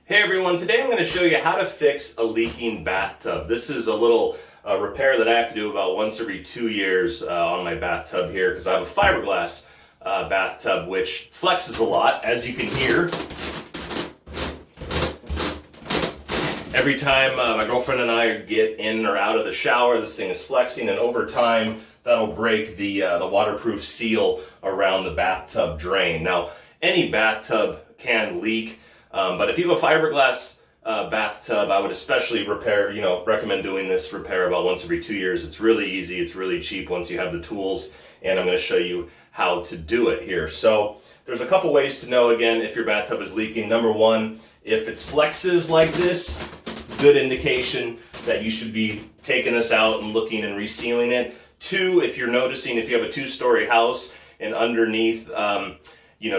Hey everyone, today I'm going to show you how to fix a leaking bathtub. This is a little repair that I have to do about once every 2 years on my bathtub here because I have a fiberglass bathtub which flexes a lot, as you can hear. Every time my girlfriend and I get in or out of the shower, this thing is flexing, and over time that'll break the waterproof seal around the bathtub drain. Now, any bathtub can leak. But if you have a fiberglass bathtub, I would especially recommend doing this repair about once every 2 years. It's really easy, it's really cheap once you have the tools, and I'm going to show you how to do it here. So there's a couple ways to know, again, if your bathtub is leaking. Number one, if it flexes like this, good indication that you should be taking this out and looking and resealing it. Two, if you're noticing, if you have a 2-story house and underneath,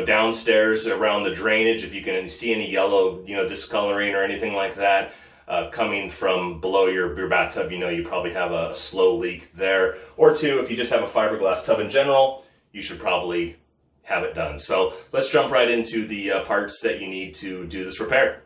downstairs around the drainage, if you can see any yellow, discoloring or anything like that coming from below your bathtub, you probably have a slow leak there. Or two, if you just have a fiberglass tub in general, you should probably have it done. So let's jump right into the parts that you need to do this repair.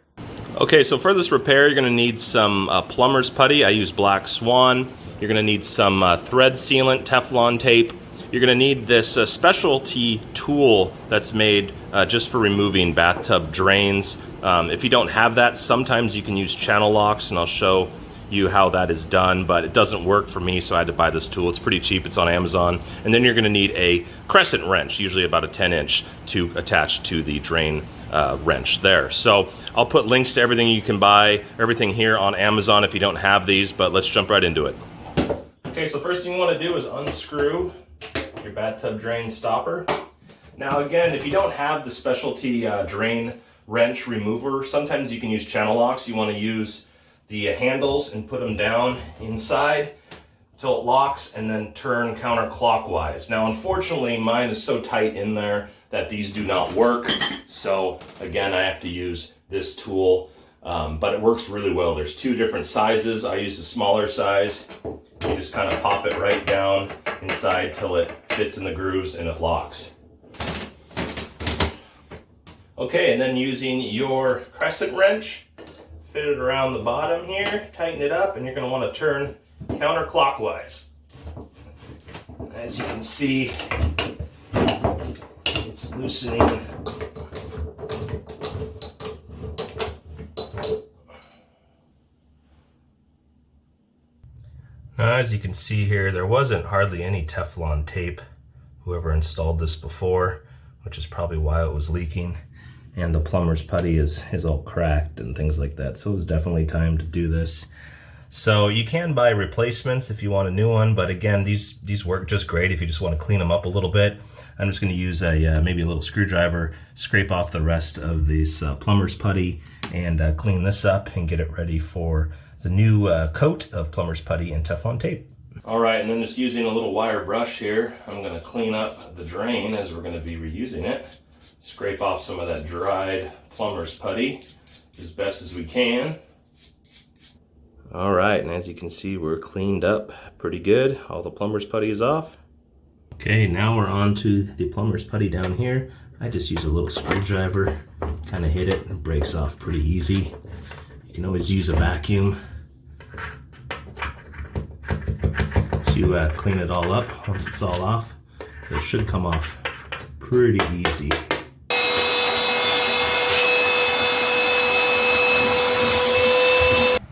Okay, so for this repair, you're going to need some plumber's putty. I use Black Swan. You're going to need some thread sealant, Teflon tape. You're going to need this specialty tool that's made just for removing bathtub drains. If you don't have that, sometimes you can use channel locks, and I'll show you how that is done, but it doesn't work for me, so I had to buy this tool. It's pretty cheap, it's on Amazon. And then you're going to need a crescent wrench, usually about a 10-inch, to attach to the drain wrench there. So I'll put links to everything you can buy, everything here on Amazon if you don't have these, but let's jump right into it. Okay, so first thing you want to do is unscrew your bathtub drain stopper. Now again, if you don't have the specialty drain wrench remover, sometimes you can use channel locks. You want to use the handles and put them down inside till it locks, and then turn counterclockwise. Now unfortunately mine is so tight in there that these do not work, so again I have to use this tool, but it works really well. There's 2 different sizes. I use the smaller size. You just kind of pop it right down inside till it fits in the grooves and it locks. Okay, and then using your crescent wrench, fit it around the bottom here, tighten it up, and you're going to want to turn counterclockwise. As you can see, it's loosening. Now, as you can see here, there wasn't hardly any Teflon tape, whoever installed this before, which is probably why it was leaking. And the plumber's putty is all cracked and things like that, so it was definitely time to do this. So you can buy replacements if you want a new one, but again, these work just great if you just want to clean them up a little bit. I'm just going to use maybe a little screwdriver, scrape off the rest of this plumber's putty, and clean this up and get it ready for the new coat of plumber's putty and Teflon tape. All right, and then just using a little wire brush here, I'm going to clean up the drain as we're going to be reusing it. Scrape off some of that dried plumber's putty as best as we can. All right, and as you can see, we're cleaned up pretty good. All the plumber's putty is off. Okay, now we're on to the plumber's putty down here. I just use a little screwdriver, kind of hit it, and it breaks off pretty easy. You can always use a vacuum to clean it all up. Once it's all off, it should come off pretty easy.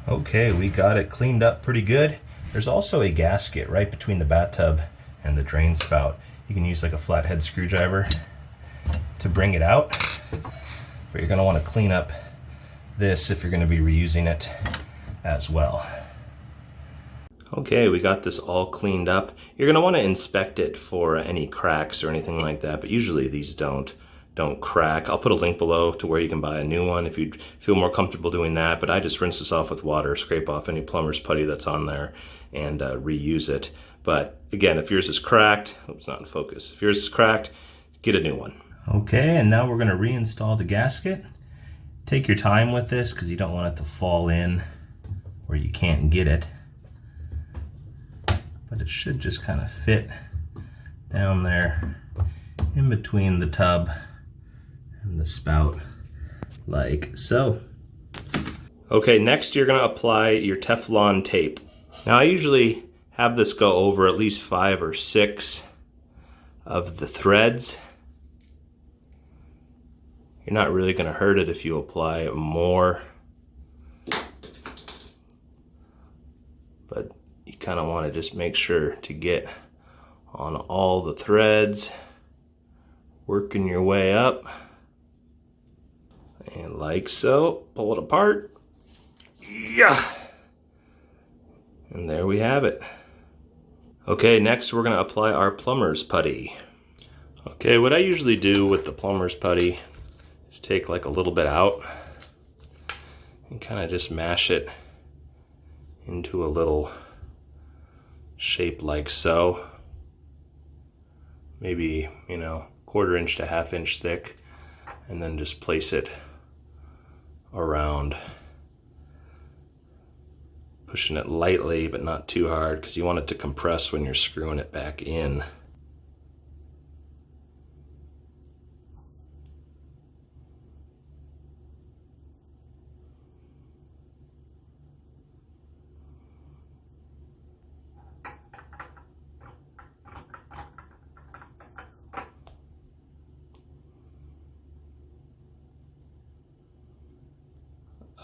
Okay, we got it cleaned up pretty good. There's also a gasket right between the bathtub and the drain spout. You can use like a flathead screwdriver to bring it out, but you're going to want to clean up this if you're going to be reusing it as well. Okay, we got this all cleaned up. You're going to want to inspect it for any cracks or anything like that, but usually these don't crack. I'll put a link below to where you can buy a new one if you feel more comfortable doing that, but I just rinse this off with water, scrape off any plumber's putty that's on there, and reuse it. But again, if yours is cracked, it's not in focus. If yours is cracked, get a new one. Okay, and now we're going to reinstall the gasket. Take your time with this because you don't want it to fall in where you can't get it. But it should just kind of fit down there in between the tub and the spout like so. Okay, next you're going to apply your Teflon tape. Now I usually have this go over at least 5 or 6 of the threads. You're not really going to hurt it if you apply more, but you kind of want to just make sure to get on all the threads, working your way up, and like so, pull it apart. Yeah, and there we have it. Okay, next we're going to apply our plumber's putty. Okay, what I usually do with the plumber's putty is take like a little bit out and kind of just mash it into a little shape like so. Maybe, 1/4 inch to 1/2 inch thick, and then just place it around, pushing it lightly but not too hard because you want it to compress when you're screwing it back in.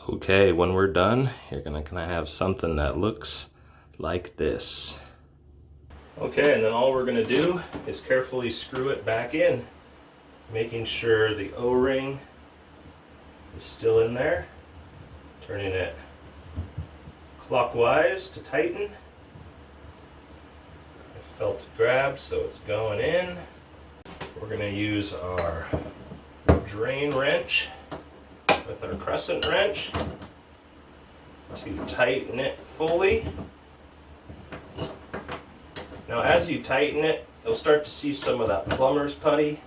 Okay, when we're done, you're gonna have something that looks like this. Okay, and then all we're gonna do is carefully screw it back in, making sure the O-ring is still in there, turning it clockwise to tighten. I felt it grab, so it's going in. We're gonna use our drain wrench with our crescent wrench to tighten it fully. Now as you tighten it, you'll start to see some of that plumber's putty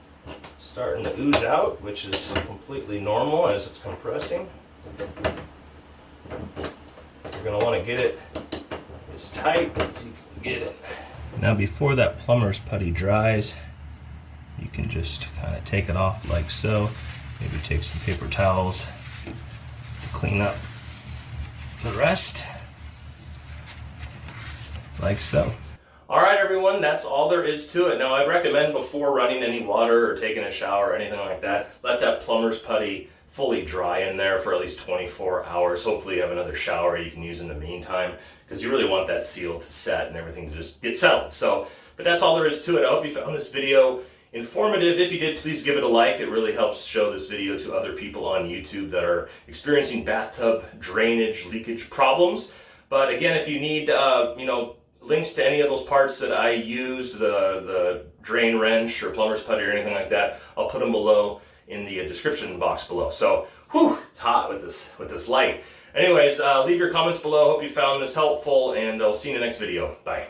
starting to ooze out, which is completely normal as it's compressing. You're going to want to get it as tight as you can get it. Now before that plumber's putty dries, you can just kind of take it off like so. Maybe take some paper towels to clean up the rest, like so. All right, everyone, that's all there is to it. Now, I recommend before running any water or taking a shower or anything like that, let that plumber's putty fully dry in there for at least 24 hours. Hopefully you have another shower you can use in the meantime, because you really want that seal to set and everything to just get settled. But that's all there is to it. I hope you found this video informative. If you did, please give it a like. It really helps show this video to other people on YouTube that are experiencing bathtub drainage leakage problems. But again, if you need links to any of those parts that I used, the drain wrench or plumber's putty or anything like that, I'll put them below in the description box below. So, it's hot with this light. Anyways, leave your comments below. Hope you found this helpful, and I'll see you in the next video. Bye.